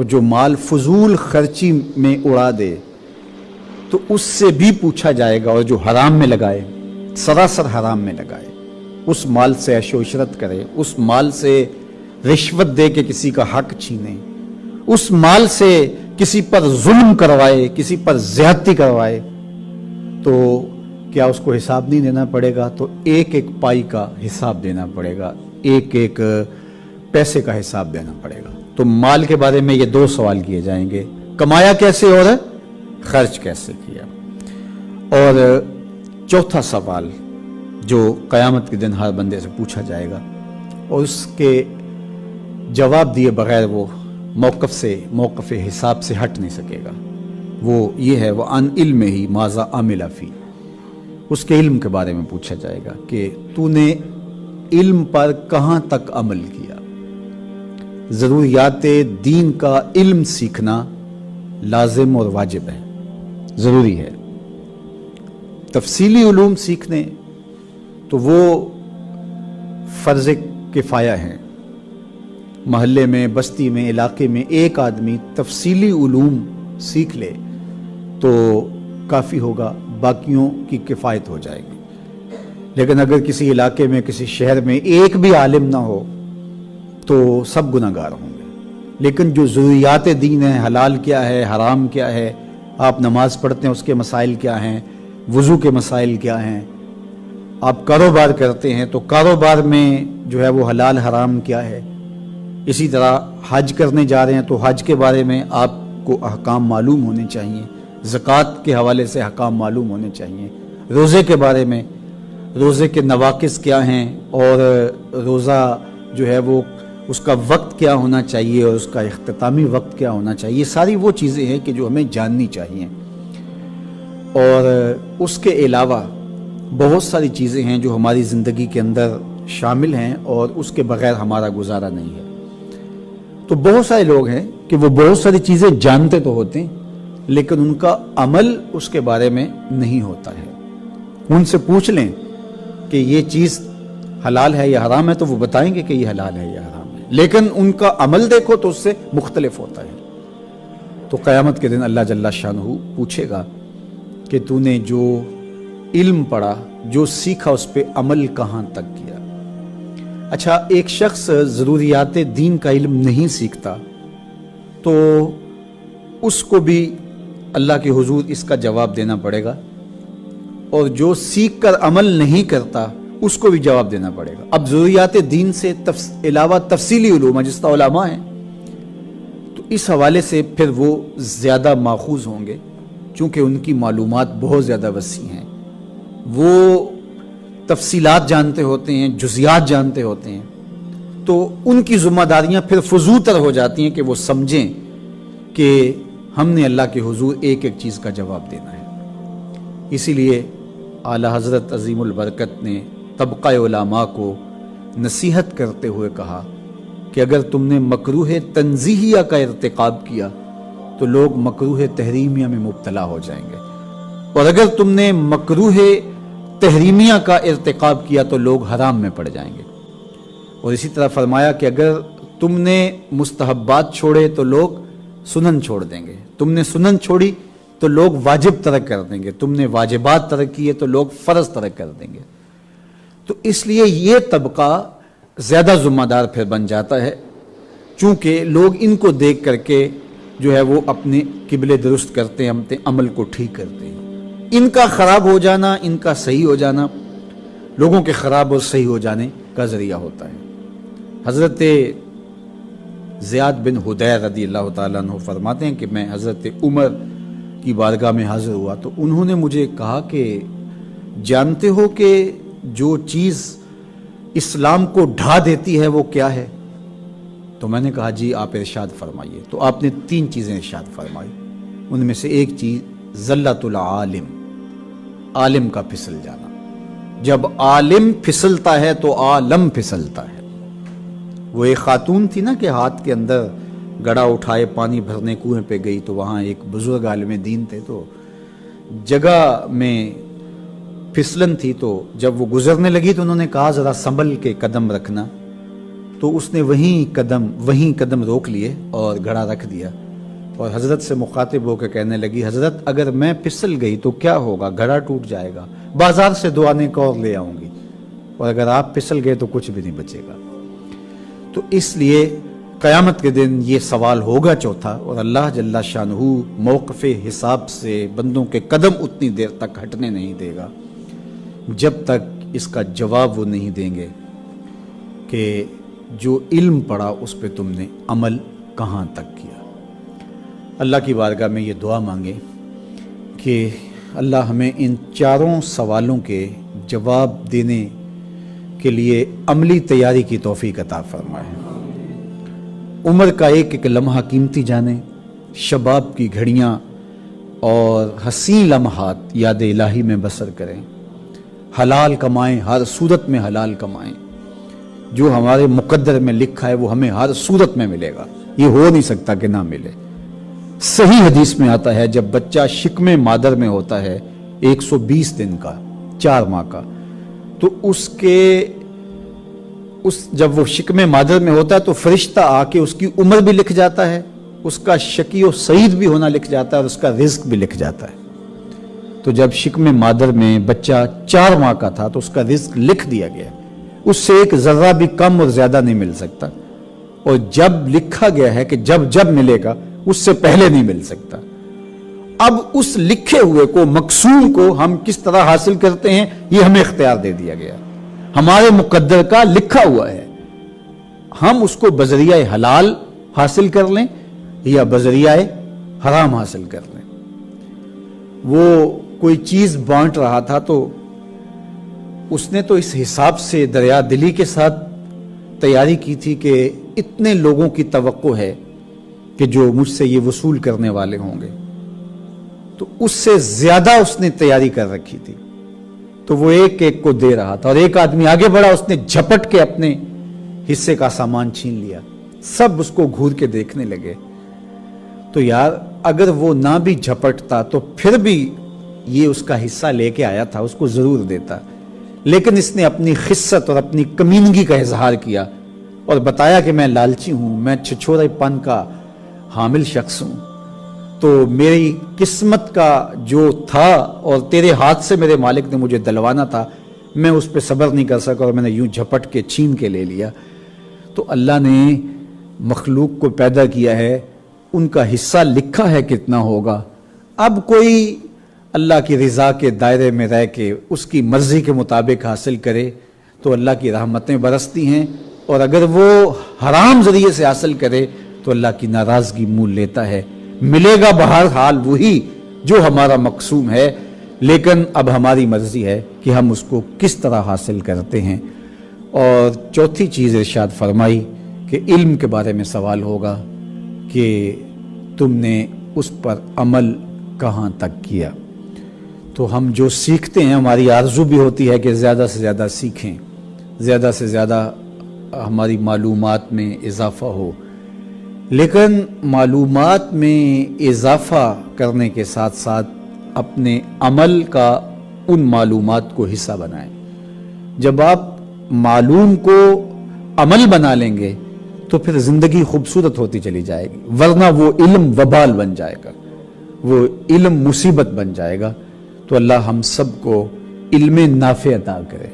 تو جو مال فضول خرچی میں اڑا دے تو اس سے بھی پوچھا جائے گا، اور جو حرام میں لگائے، سراسر حرام میں لگائے، اس مال سے عیش و عشرت کرے، اس مال سے رشوت دے کے کسی کا حق چھینے، اس مال سے کسی پر ظلم کروائے، کسی پر زیادتی کروائے، تو کیا اس کو حساب نہیں دینا پڑے گا؟ تو ایک ایک پائی کا حساب دینا پڑے گا، ایک ایک پیسے کا حساب دینا پڑے گا۔ تو مال کے بارے میں یہ دو سوال کیے جائیں گے، کمایا کیسے اور خرچ کیسے کیا۔ اور چوتھا سوال جو قیامت کے دن ہر بندے سے پوچھا جائے گا اور اس کے جواب دیے بغیر وہ موقف حساب سے ہٹ نہیں سکے گا، وہ یہ ہے وَعَنْ عِلْمِهِ مَاذَا عَمِلَ فِيهِ، اس کے علم کے بارے میں پوچھا جائے گا کہ تو نے علم پر کہاں تک عمل کیا۔ ضروریات دین کا علم سیکھنا لازم اور واجب ہے، ضروری ہے۔ تفصیلی علوم سیکھنے تو وہ فرض کفایہ ہیں، محلے میں، بستی میں، علاقے میں ایک آدمی تفصیلی علوم سیکھ لے تو کافی ہوگا، باقیوں کی کفایت ہو جائے گی۔ لیکن اگر کسی علاقے میں، کسی شہر میں ایک بھی عالم نہ ہو تو سب گناہ گار ہوں گے۔ لیکن جو ضروریات دین ہیں، حلال کیا ہے، حرام کیا ہے، آپ نماز پڑھتے ہیں اس کے مسائل کیا ہیں، وضو کے مسائل کیا ہیں، آپ کاروبار کرتے ہیں تو کاروبار میں جو ہے وہ حلال حرام کیا ہے، اسی طرح حج کرنے جا رہے ہیں تو حج کے بارے میں آپ کو احکام معلوم ہونے چاہیے، زکوٰۃ کے حوالے سے احکام معلوم ہونے چاہیے، روزے کے بارے میں، روزے کے نواقص کیا ہیں، اور روزہ جو ہے وہ اس کا وقت کیا ہونا چاہیے اور اس کا اختتامی وقت کیا ہونا چاہیے، یہ ساری وہ چیزیں ہیں کہ جو ہمیں جاننی چاہیے۔ اور اس کے علاوہ بہت ساری چیزیں ہیں جو ہماری زندگی کے اندر شامل ہیں اور اس کے بغیر ہمارا گزارا نہیں ہے۔ تو بہت سارے لوگ ہیں کہ وہ بہت ساری چیزیں جانتے تو ہوتے ہیں لیکن ان کا عمل اس کے بارے میں نہیں ہوتا ہے۔ ان سے پوچھ لیں کہ یہ چیز حلال ہے یا حرام ہے تو وہ بتائیں گے کہ یہ حلال ہے یا حرام ہے، لیکن ان کا عمل دیکھو تو اس سے مختلف ہوتا ہے۔ تو قیامت کے دن اللہ جل شانہ پوچھے گا کہ تو نے جو علم پڑھا، جو سیکھا، اس پہ عمل کہاں تک کیا۔ اچھا، ایک شخص ضروریات دین کا علم نہیں سیکھتا تو اس کو بھی اللہ کے حضور اس کا جواب دینا پڑے گا، اور جو سیکھ کر عمل نہیں کرتا اس کو بھی جواب دینا پڑے گا۔ اب ضروریات دین سے علاوہ تفصیلی علوم جس طرح علماء ہیں تو اس حوالے سے پھر وہ زیادہ ماخوذ ہوں گے، چونکہ ان کی معلومات بہت زیادہ وسیع ہیں، وہ تفصیلات جانتے ہوتے ہیں، جزیات جانتے ہوتے ہیں، تو ان کی ذمہ داریاں پھر فضول ہو جاتی ہیں کہ وہ سمجھیں کہ ہم نے اللہ کے حضور ایک ایک چیز کا جواب دینا ہے۔ اسی لیے اعلی حضرت عظیم البرکت نے طبقہ علماء کو نصیحت کرتے ہوئے کہا کہ اگر تم نے مکروہ تنزیہیہ کا ارتکاب کیا تو لوگ مکروہ تحریمیہ میں مبتلا ہو جائیں گے، اور اگر تم نے مکروہ تحریمیہ کا ارتکاب کیا تو لوگ حرام میں پڑ جائیں گے۔ اور اسی طرح فرمایا کہ اگر تم نے مستحبات چھوڑے تو لوگ سنن چھوڑ دیں گے، تم نے سنن چھوڑی تو لوگ واجب ترک کر دیں گے، تم نے واجبات ترک کیے تو لوگ فرض ترک کر دیں گے۔ تو اس لیے یہ طبقہ زیادہ ذمہ دار پھر بن جاتا ہے، چونکہ لوگ ان کو دیکھ کر کے جو ہے وہ اپنے قبلے درست کرتے ہیں، اپنے عمل کو ٹھیک کرتے ہیں۔ ان کا خراب ہو جانا، ان کا صحیح ہو جانا لوگوں کے خراب اور صحیح ہو جانے کا ذریعہ ہوتا ہے۔ حضرت زیاد بن حدیر رضی اللہ تعالیٰ عنہ فرماتے ہیں کہ میں حضرت عمر کی بارگاہ میں حاضر ہوا تو انہوں نے مجھے کہا کہ جانتے ہو کہ جو چیز اسلام کو ڈھا دیتی ہے وہ کیا ہے؟ تو میں نے کہا جی آپ ارشاد فرمائیے۔ تو آپ نے 3 چیزیں ارشاد فرمائی، ان میں سے ایک چیز ذلت العالم، عالم کا پھسل جانا۔ جب عالم پھسلتا ہے تو عالم پھسلتا ہے۔ وہ ایک خاتون تھی نا کہ ہاتھ کے اندر گڑا اٹھائے پانی بھرنے کنویں پہ گئی، تو وہاں ایک بزرگ عالم دین تھے، تو جگہ میں پھسلن تھی، تو جب وہ گزرنے لگی تو انہوں نے کہا ذرا سنبھل کے قدم رکھنا، تو اس نے وہیں قدم روک لیے اور گھڑا رکھ دیا اور حضرت سے مخاطب ہو کے کہنے لگی، حضرت اگر میں پھسل گئی تو کیا ہوگا؟ گھڑا ٹوٹ جائے گا، بازار سے 2 آنے کا اور لے آؤں گی، اور اگر آپ پھسل گئے تو کچھ بھی نہیں بچے گا۔ تو اس لیے قیامت کے دن یہ سوال ہوگا چوتھا، اور اللہ جل شانہ موقف حساب سے بندوں کے قدم اتنی دیر تک ہٹنے نہیں دے گا جب تک اس کا جواب وہ نہیں دیں گے کہ جو علم پڑھا اس پہ تم نے عمل کہاں تک کیا۔ اللہ کی بارگاہ میں یہ دعا مانگے کہ اللہ ہمیں ان چاروں سوالوں کے جواب دینے کے لیے عملی تیاری کی توفیق عطا فرمائے۔ عمر کا ایک ایک لمحہ قیمتی جانیں، شباب کی گھڑیاں اور حسین لمحات یاد الہی میں بسر کریں، حلال کمائیں، ہر صورت میں حلال کمائیں، جو ہمارے مقدر میں لکھا ہے وہ ہمیں ہر صورت میں ملے گا، یہ ہو نہیں سکتا کہ نہ ملے۔ صحیح حدیث میں آتا ہے جب بچہ شکم مادر میں ہوتا ہے 120 دن کا، 4 ماہ کا، تو جب وہ شکم مادر میں ہوتا ہے تو فرشتہ آ کے اس کی عمر بھی لکھ جاتا ہے، اس کا شقی و سعید بھی ہونا لکھ جاتا ہے اور اس کا رزق بھی لکھ جاتا ہے۔ تو جب شکم مادر میں بچہ 4 ماہ کا تھا تو اس کا رزق لکھ دیا گیا، اس سے ایک ذرہ بھی کم اور زیادہ نہیں مل سکتا، اور جب لکھا گیا ہے کہ جب ملے گا اس سے پہلے نہیں مل سکتا۔ اب اس لکھے ہوئے کو، مقسوم کو ہم کس طرح حاصل کرتے ہیں یہ ہمیں اختیار دے دیا گیا، ہمارے مقدر کا لکھا ہوا ہے، ہم اس کو بذریعہ حلال حاصل کر لیں یا بذریعہ حرام حاصل کر لیں۔ وہ کوئی چیز بانٹ رہا تھا تو اس نے تو اس حساب سے دریا دلی کے ساتھ تیاری کی تھی کہ اتنے لوگوں کی توقع ہے کہ جو مجھ سے یہ وصول کرنے والے ہوں گے، تو اس سے زیادہ اس نے تیاری کر رکھی تھی، تو وہ ایک ایک کو دے رہا تھا، اور ایک آدمی آگے بڑھا، اس نے جھپٹ کے اپنے حصے کا سامان چھین لیا، سب اس کو گھور کے دیکھنے لگے۔ تو یار اگر وہ نہ بھی جھپٹتا تو پھر بھی یہ اس کا حصہ لے کے آیا تھا، اس کو ضرور دیتا، لیکن اس نے اپنی خست اور اپنی کمینگی کا اظہار کیا اور بتایا کہ میں لالچی ہوں، میں چھچھورے پن کا حامل شخص ہوں، تو میری قسمت کا جو تھا اور تیرے ہاتھ سے میرے مالک نے مجھے دلوانا تھا، میں اس پہ صبر نہیں کر سکا اور میں نے یوں جھپٹ کے چھین کے لے لیا۔ تو اللہ نے مخلوق کو پیدا کیا ہے، ان کا حصہ لکھا ہے کتنا ہوگا، اب کوئی اللہ کی رضا کے دائرے میں رہ کے اس کی مرضی کے مطابق حاصل کرے تو اللہ کی رحمتیں برستی ہیں، اور اگر وہ حرام ذریعے سے حاصل کرے تو اللہ کی ناراضگی مول لیتا ہے۔ ملے گا بہرحال وہی جو ہمارا مقسوم ہے، لیکن اب ہماری مرضی ہے کہ ہم اس کو کس طرح حاصل کرتے ہیں۔ اور چوتھی چیز ارشاد فرمائی کہ علم کے بارے میں سوال ہوگا کہ تم نے اس پر عمل کہاں تک کیا۔ تو ہم جو سیکھتے ہیں، ہماری آرزو بھی ہوتی ہے کہ زیادہ سے زیادہ سیکھیں، زیادہ سے زیادہ ہماری معلومات میں اضافہ ہو، لیکن معلومات میں اضافہ کرنے کے ساتھ ساتھ اپنے عمل کا ان معلومات کو حصہ بنائیں۔ جب آپ معلوم کو عمل بنا لیں گے تو پھر زندگی خوبصورت ہوتی چلی جائے گی، ورنہ وہ علم وبال بن جائے گا، وہ علم مصیبت بن جائے گا۔ تو اللہ ہم سب کو علم نافع عطا کرے۔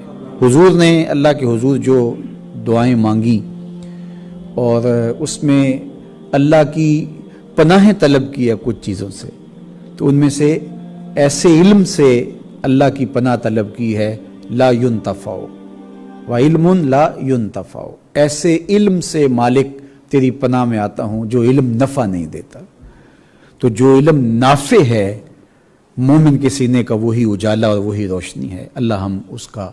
حضور نے اللہ کے حضور جو دعائیں مانگی اور اس میں اللہ کی پناہ طلب کی ہے کچھ چیزوں سے، تو ان میں سے ایسے علم سے اللہ کی پناہ طلب کی ہے لا ينتفع وعلم لا ينتفع، ایسے علم سے مالک تیری پناہ میں آتا ہوں جو علم نفع نہیں دیتا۔ تو جو علم نافع ہے مومن کے سینے کا وہی اجالا اور وہی روشنی ہے۔ اللہ ہم اس کا